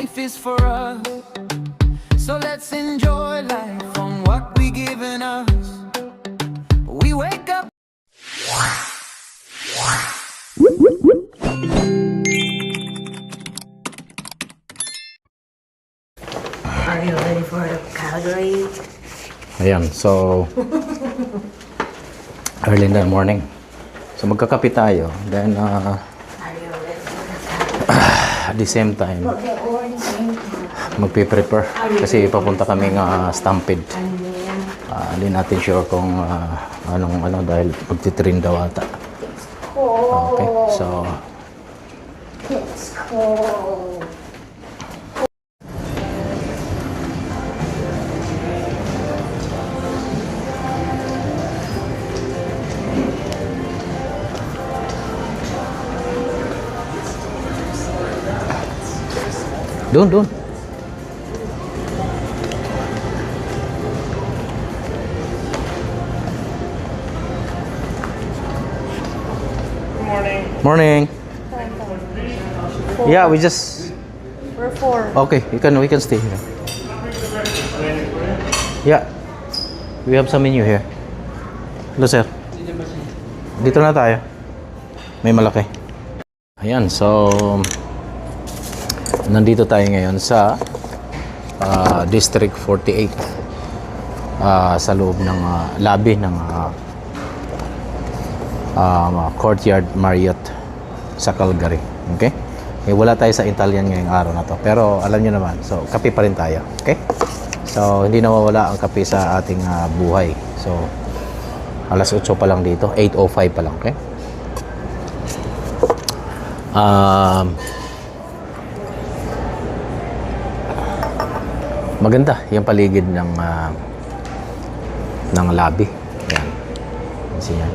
life is for us. So let's enjoy life on what we given us. We wake up. Are you ready for the Calgary? Ayan, so early in the morning. So magkakape tayo. Then Are you ready for the Calgary? at the same time magpe-prepare kasi papunta kami ng Stampede. Hindi natin sure kung anong dahil magti-train daw ata. Okay, so It's cold. doon. Morning. Yeah, we just. We're four. Okay, we can stay here. Yeah, we have some menu here. Hello, sir. Dito na tayo. May malaki. Ayan, so nandito tayo ngayon sa District 48 sa loob ng lobby ng Courtyard Marriott sa Calgary. Okay? Wala tayo sa Italian ngayong araw na to. Pero alam nyo naman, so kape pa rin tayo. Okay? So hindi nawawala ang kape sa ating buhay. So alas 8 pa lang dito. 8:05 pa lang. Okay? Maganda yung paligid ng lobby. Yan. Kasi yan.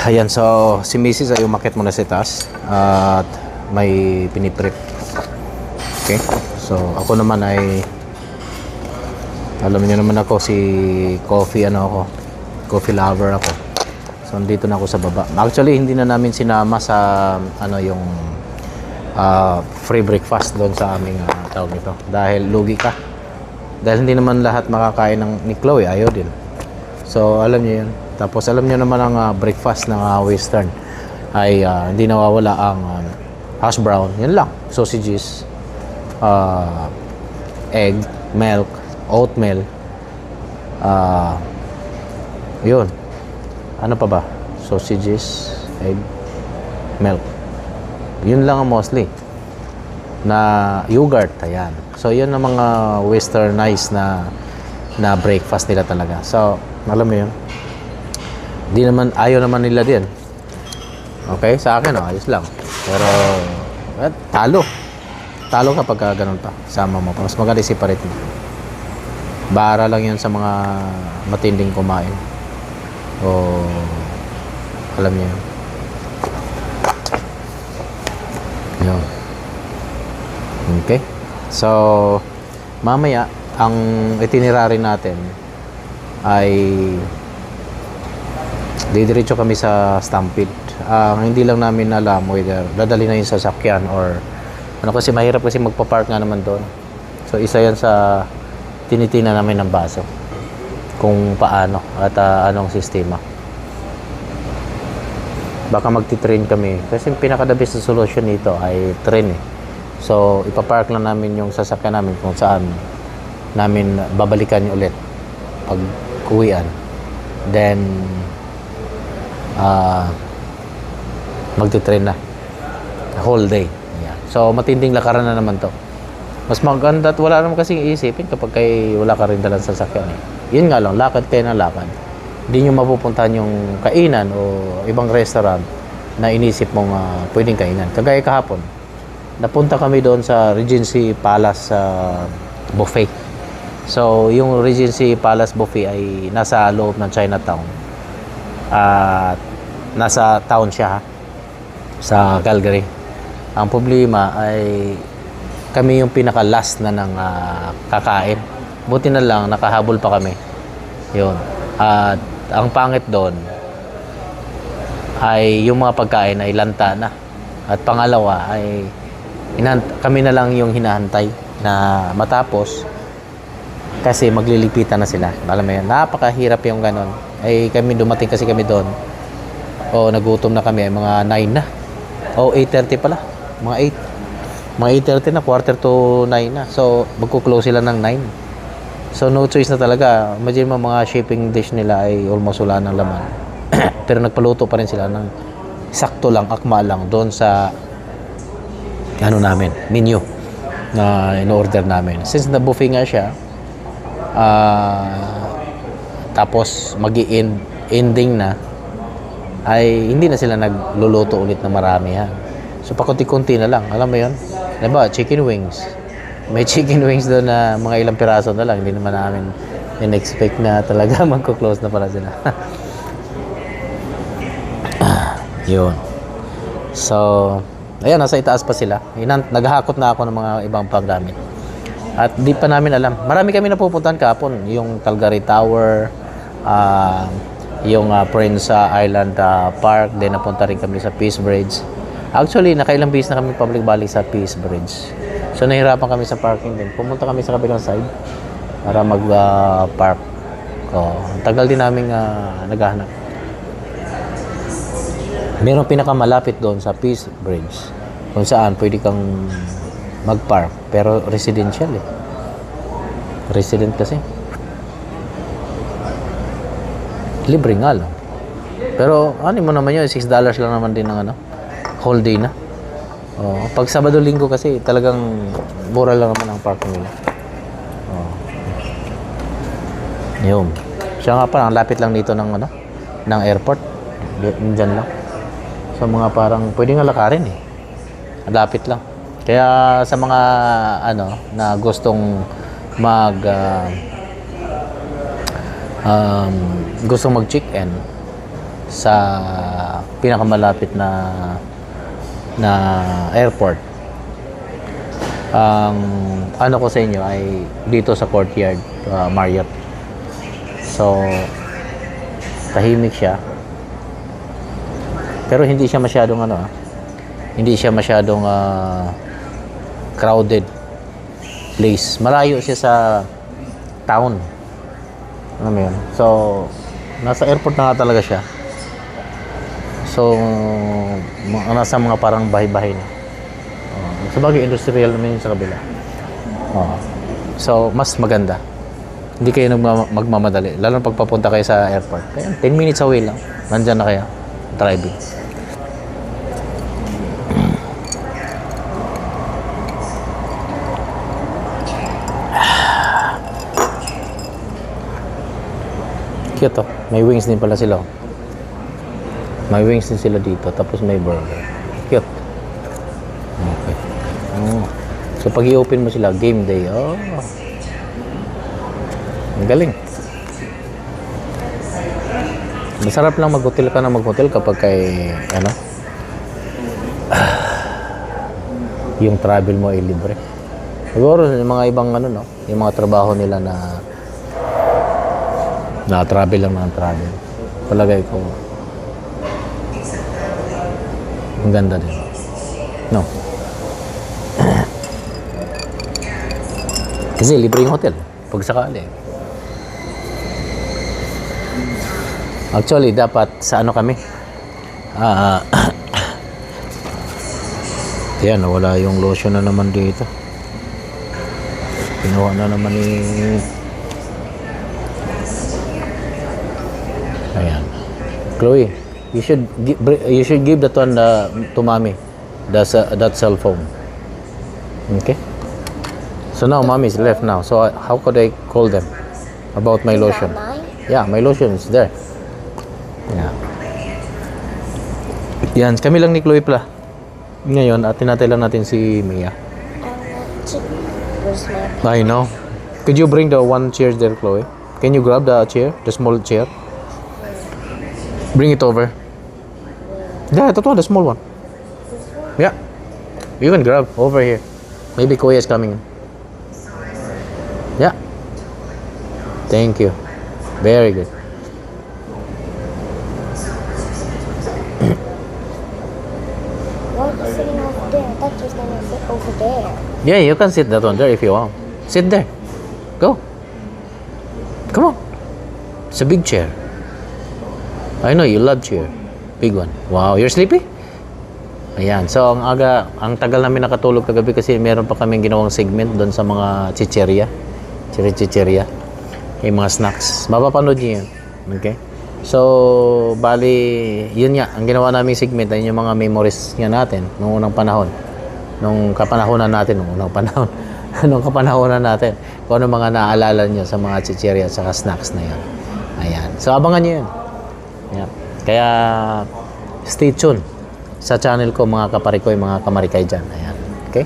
Ayan, so si Mrs. ay umakyat muna sa taas at may piniprep. Okay? So ako naman ay alam niyo naman ako si coffee coffee lover ako. So dito na ako sa baba. Actually hindi na namin sinama sa yung free breakfast doon sa aming tawag nito dahil lugi ka. Dahil hindi naman lahat makakain ni Chloe, ayaw din. So alam niyo 'yun. Tapos alam niyo naman ang breakfast ng Western ay hindi nawawala ang hash brown. Yan lang. Sausages, egg, milk, oatmeal. Yun. Ano pa ba? Sausages, egg, milk. Yun lang ang mostly. Na yogurt, ayan. So yun ang mga westernized na breakfast nila talaga. So, alam mo yun. Di naman, ayaw naman nila din. Okay? Sa akin, ayos lang. Pero, talo kapag ganun pa. Sama mo pa. Mas maganda separate mo. Bara lang yun sa mga matinding kumain. O, alam niyo yun. Yun. Okay? So, mamaya, ang itinerary natin ay didiretso kami sa Stampede. Hindi lang namin alam whether dadali na yung sasakyan or kasi mahirap kasi magpa-park nga naman doon. So isa yan sa tinitingnan namin ng baso kung paano at anong sistema. Baka magti-train kami kasi pinaka-the best solution nito ay train eh. So ipa-park lang namin yung sasakyan namin kung saan namin babalikan ulit pag uwian. Then magti-train na whole day. Ayan. So matinding lakaran na naman to. Mas maganda at wala naman kasing iisipin kapag wala ka rin dalang sasakyan eh. Yun nga lang, lakad kayo ng lakad. Hindi nyo mapupuntahan yung kainan o ibang restaurant na inisip mong pwedeng kainan. Kagaya kahapon, napunta kami doon sa Regency Palace buffet. So yung Regency Palace buffet ay nasa loob ng Chinatown. At nasa town siya sa Calgary. Ang problema ay kami yung pinaka-last na ng kakain. Buti na lang, nakahabol pa kami. Yun. At ang pangit doon ay yung mga pagkain ay lanta na. At pangalawa ay kami na lang yung hinahantay na matapos kasi maglilipitan na sila. Alam mo yun, napakahirap yung ganon. Ay kami, dumating kasi kami doon. O nagutom na kami, ay mga 9 na. O 8:30 pala. Mga 8. Mga 8:30 na, quarter to 9 na. So magkuklose sila ng 9. So no choice na talaga. Imagine mo mga shipping dish nila ay almost wala ng laman. Pero nagpaluto pa rin sila ng sakto lang, akma lang doon sa ano namin, menu na in-order namin. Since na buffet nga siya, tapos ending na, ay hindi na sila nagluluto ulit na marami ha. So pakunti-kunti na lang, alam mo yun? Diba, chicken wings. May chicken wings doon na mga ilang piraso na lang. Hindi naman namin in-expect na talaga magko-close na pala sila. Yun. So, ayan, nasa itaas pa sila. Naghahakot na ako ng mga ibang paggamit. At di pa namin alam. Marami kami napupuntahan kahapon. Yung Calgary Tower, yung Prince Island Park, then napunta rin kami sa Peace Bridge. Actually, nakailang beses na kami public balik sa Peace Bridge. So, nahirapan kami sa parking din. Pumunta kami sa kabilang side para mag-park. Tagal din namin naghahanap. Meron pinakamalapit doon sa Peace Bridge kung saan pwede kang mag-park. Pero residential eh. Resident kasi. Libre nga lang. Pero ano mo naman yun, $6 lang naman din ng whole day na. Pag Sabado-Linggo kasi talagang mura lang naman ang parking nila. Yun. Siya nga pa, ang lapit lang dito ng airport. Diyan lang. So mga parang pwede nga lakarin eh. Lapit lang. Kaya sa mga na gustong gustong mag-check-in sa pinakamalapit na airport. Ang ko sa inyo ay dito sa Courtyard Marriott. So tahimik siya. Pero hindi siya masyadong crowded place. Malayo siya sa town. Alam mo yun? So, nasa airport na nga talaga siya. So, nasa mga parang bahay-bahay na. Sabagay, industrial naman yun sa kabila. So, mas maganda. Hindi kayo magmamadali. Lalo pag papunta kayo sa airport. Kaya 10 minutes away lang. Nandyan na kaya. Driving. Cute oh. May wings din pala sila. May wings din sila dito. Tapos may burger. Cute. Okay. So pag i-open mo sila, game day. Ang galing. Masarap lang mag-hotel ka na mag-hotel kapag kay yung travel mo ay libre. Siguro yung mga ibang yung mga trabaho nila na travel lang ng travel. Palagay ko ang ganda din. No. Kasi libre yung hotel pag sakali. Actually, dapat sa kami. Yan, wala yung lotion na naman dito. Pinuha na naman Ayan. Chloe, you should give that one to mommy. That cell phone. Okay? So now mommy's left now. So how could I call them about my lotion? Yeah, my lotion is there. Yeah. Yan, kami lang ni Chloe pala. Ngayon, tinatay lang natin si Mia. I know. Could you bring the one chair there, Chloe? Can you grab the chair? The small chair? Bring it over. Yeah, that one, the small one. Yeah. You can grab over here. Maybe Kuya is coming in. Yeah. Thank you. Very good. Why are you sitting over there? I thought you was gonna sit over there. Yeah, you can sit that one there if you want. Sit there. Go. Come on. It's a big chair. I know you love chair. Big one. Wow, you're sleepy? Ayan. So, ang tagal namin nakatulog kagabi kasi meron pa kaming ginawang segment doon sa mga chicheria. Chicheria. Yung mga snacks. Mapapanood niyo yun. Okay? So, bali, yun nga. Ang ginawa naming segment ay yung mga memories nga natin nung unang panahon. Nung kapanahonan natin. Nung kapanahonan natin. Kung ano mga naaalala nyo sa mga chicheria at saka snacks na yan. Ayan. So, abangan nyo yun. Ayan. Kaya, stay tuned sa channel ko, mga kaparikoy, mga kamarikay dyan. Ayan. Okay?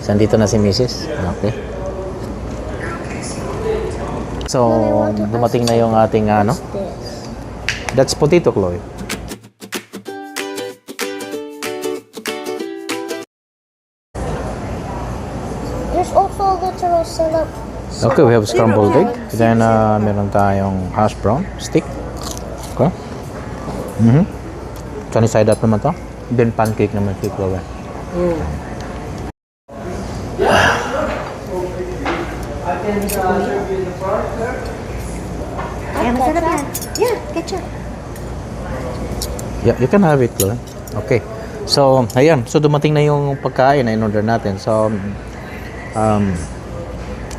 So, andito na si Mrs. Okay. So, dumating na yung ating ano. This. That's potato, Chloe. There's also a literal syrup. Okay, we have scrambled egg. Then, meron tayong hash brown stick. Okay. Sunny side up naman to. Then, pancake naman si Chloe. Ay, masarap yan. Yeah, ketchup. Yeah, you can have it, Chloe. Okay. So, ayan. So, dumating na yung pagkain na in-order natin. So,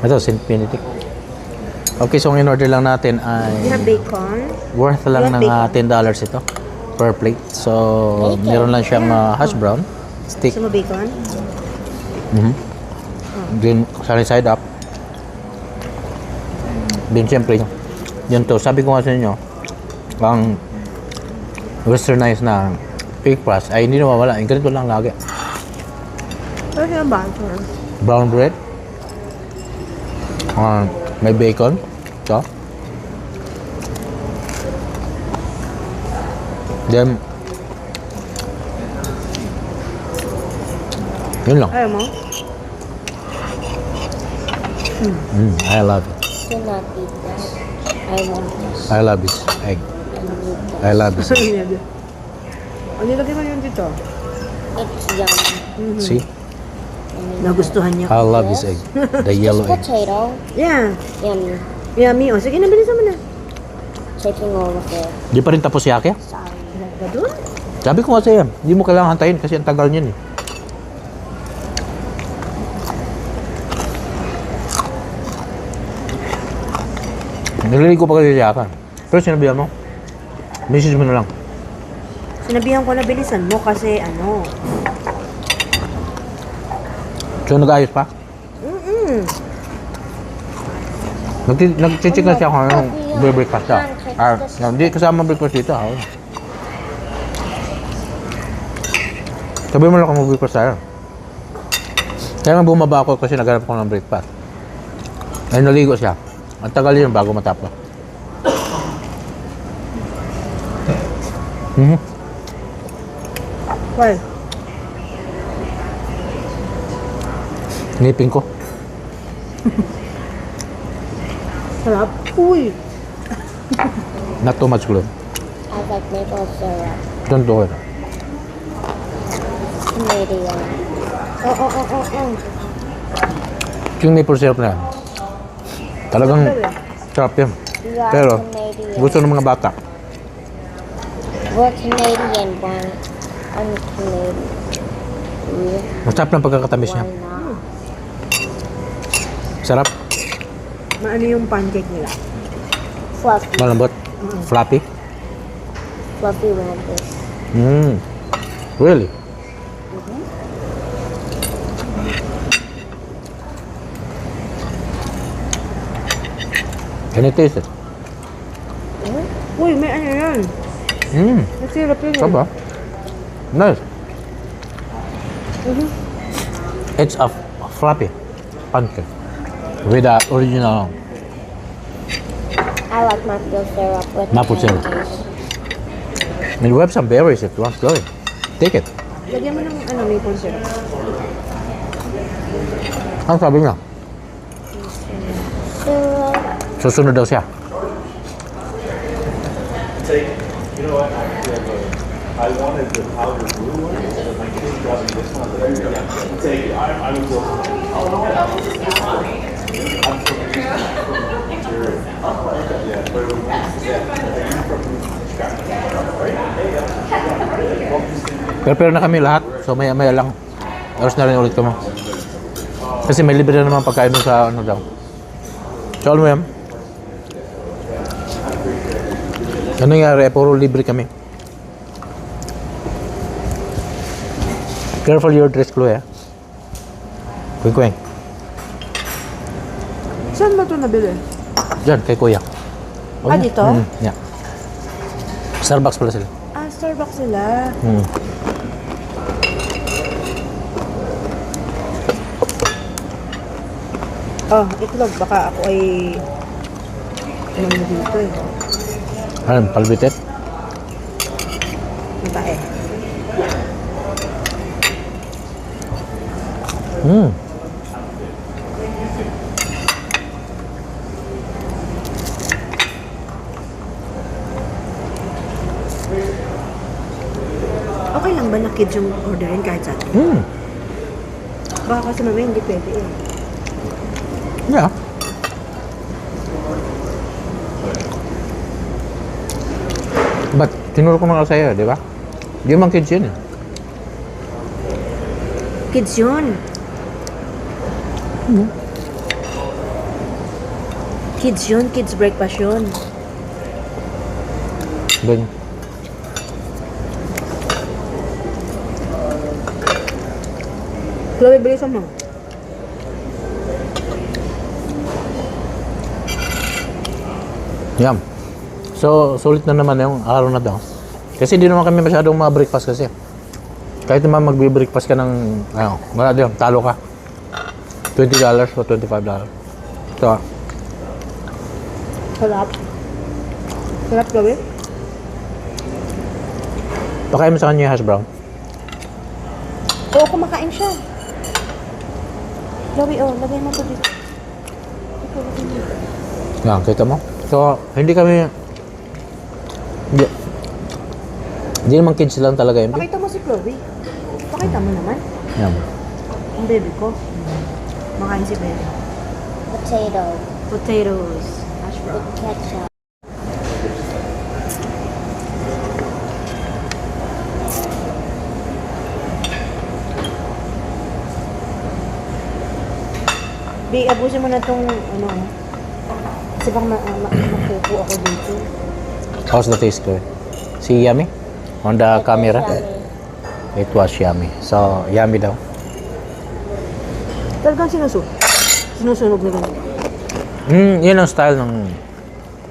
ito, St. Benedict. Okay, so ang in-order lang natin ay You have bacon? worth lang You ng want $10 ito per plate. So, meron lang siyang hash brown stick. Gusto mo bacon? Then, sunny side up. Then, siyempre, yun to. Sabi ko nga sa inyo, ang westernized na fake crust ay hindi nawawala. Yung ganito lang lagi. Pero yung butter. Brown bread. May bacon. So. Then, yun lang. Ayaw mo? I love it. Do not eat this. I want this. I love this egg. I love this egg. Ano nilagay mo yun dito? It's yummy. See? Nagustuhan niya. I love this egg. The yellow egg. Potato. Yeah. Yummy. Yummy. O, sige, nabilisan mo na. Taking all of it. Di pa rin tapos si Ake? Sorry. Gadun? Sabi ko nga sa'yo, hindi mo kailangan hantayin kasi ang tagal niyan eh. Nililigo pa kasi si Aka. Pero sinabihan mo, message mo na lang. Sinabihan ko na bilisan mo kasi ano. So nag-ayos pa? Nag-check na siya kung anong breakfast siya. Hindi kasama breakfast dito. Sabi mo lang kung mag-breakfast tayo. Kaya nga bumaba ako kasi naghanap ko ng breakfast. Ay naligo siya. Ang tagal yun bago matapos. Why? Ngipin ko. Sarap. Uy. Not too much glue. I like maple syrup. Don't do it. Canadian. Yung maple syrup na yan. Talagang sarap yan. You are Pero, Canadian. gusto ng mga bata. We're Canadian, one. I'm Canadian. Masarap ng pagkakatamis niya. Why not? Sarap. Maano yung pancake nila? Fluffy. Malambot. Fluffy. Fluffy Randish. Really? Can you taste it? Uy, may ano yan. May syrup yun. Sarap ba? Nice. It's a fluffy pancake with the original I like maple syrup with Maple syrup. Randish. and we have some berries if you want. Go ahead. Take it. Lagyan mo ng ano, maple syrup. Ano sabi niya? So, Susunod daw siya. I wanted the powder blue one, but my kid got me this one. Take it. I was yeah, but it was Pero na kami lahat. So maya lang. Aros na rin ulit kami. Kasi may libre na naman pagkain doon sa ano daw. So alam mo yan? Ano nangyari? Puro libre kami. Careful your dress, Chloe. Kwing-kwing. Saan ba ito nabili? Diyan, kay Kuya. Ah, dito? Yeah. Starbucks pala sila. Ah, Starbucks sila. Oh, itlog. Baka ako ay... Ano mo dito eh. Ano, palbitet? Matae. Okay lang ba na kids yung orderin kahit sa atin? Baka kasi mamaya hindi pwede eh. Yeah. But, tinuro ko na nga sa'yo, di ba? Di man kids yun eh. Kids yun. Kids yun. Kids breakfast yun. Ganyan. Chloe, bilisan mo. Yan. So, sulit na naman yung araw na daw. Kasi di naman kami masyadong ma-breakfast kasi. Kahit naman magbe-breakfast ka ng, ano, wala din, talo ka. $20 o $25. Ito. Sarap. Sarap, Chloe. Pakain mo sa kanya yung hash brown. Oo, kumakain siya. Chloe, oh, lagay mo ito dito. Yan, kita mo? So, hindi kami... Hindi naman kids lang talaga yun. Pakita mo si Chloe. Pakita mo naman. Yan. Ang baby ko. Makain si baby. potato Potatoes. Hash brown. with ketchup. Bi, abusin mo na tong, ano, kasi bang makupo ako dito. How's the taste ko? See yummy? On the camera? It was yummy. So, yummy daw. Talagang sinusunog na ganun. Yun ang style ng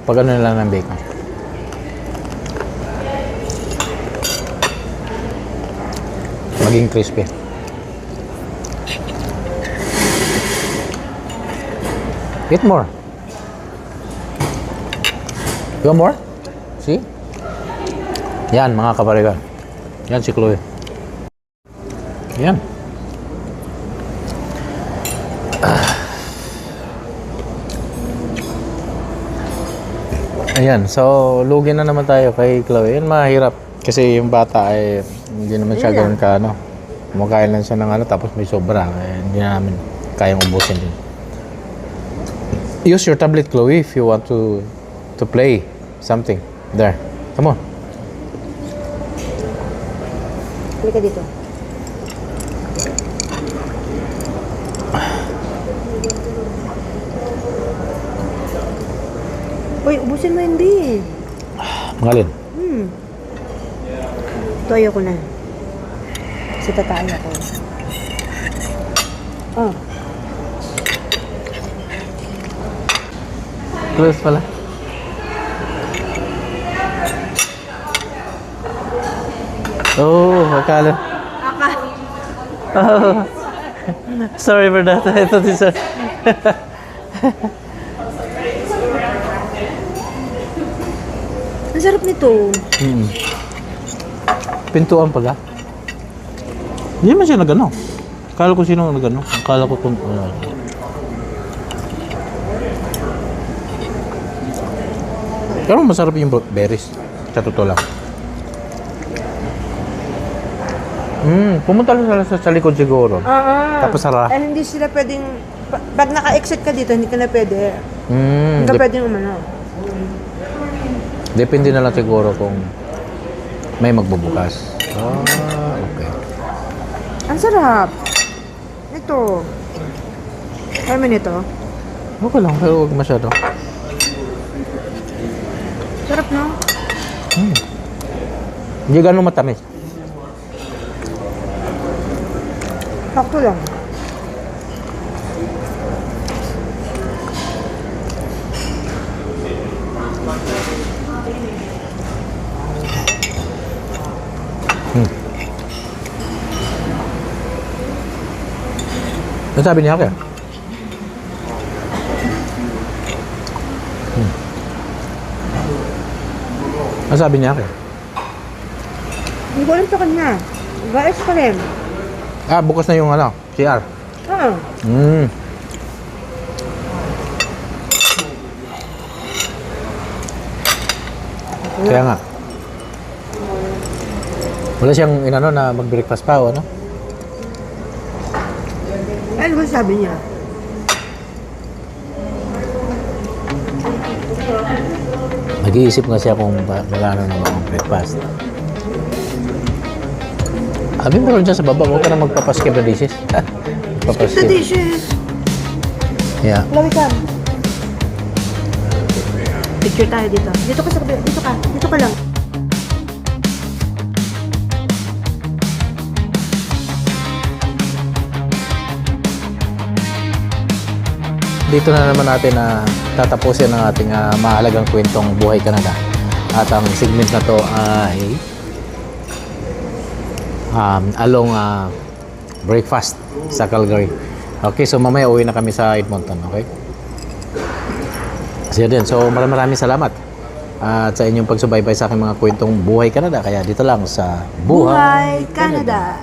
pag ano nila ng bacon. Maging crispy. Eat more. You want more? See? Yan, mga kaparigan. Yan si Chloe. Yan. Ayan, so lugi na naman tayo kay Chloe. Yan mahirap kasi yung bata ay hindi naman siya ganoon ka ano. Kumakain lang siya ng ano tapos may sobra. Hindi na namin kayang ubusin din. Use your tablet, Chloe, if you want to play something. There. Come on. Halika dito. Uy, ubusin mo hindi. Mangalin. Ito ayoko na. Kasi tatay ako. Oh. Close pala. Oh, akala. Oh. Sorry for that. I thought it's Ang sarap nito. Pintuan pala. Hindi man siya nagano. Akala ko sino nagano. Akala ko kung Pero masarap yung berries. Sa totoo lang. Pumunta lang sa likod siguro. Tapos sara. Eh, hindi sila pwedeng... Pag naka-exit ka dito, hindi ka na pwede. Hindi ka pwedeng umano. Depende na lang siguro kung may magbubukas. Okay. Ang sarap. Ito. Kaya mo nito. Okay lang, pero huwag masyado. Sarap, no? Hindi ganun matamis. Sakto lang. Ano sabi niya kaya? Ano sabi niya kaya? Hindi ko alam sa kanya. Guys pa rin. Bukas na yung ano, CR. Oo. Kaya nga. Wala siyang inano na mag-breakfast pa o ano? Ano ba sabi niya? Nag-iisip nga siya kung magkano na mag-breakfast. Sabi mo rin dyan sa baba, huwag ka na magpapaskip na dishes. The Papaskip. dishes. Yeah. Lawi ka. Picture tayo dito. Dito ka sa kabila. Dito ka. Dito ka lang. Dito na naman natin na tatapusin ang ating mahalagang kwentong Buhay Canada. At ang segment na to ay along breakfast sa Calgary. Okay, so mamaya uwi na kami sa Edmonton, okay? So yun din. So maraming salamat at sa inyong pagsubaybay sa aking mga kwentong Buhay Canada. Kaya dito lang sa Buhay Canada.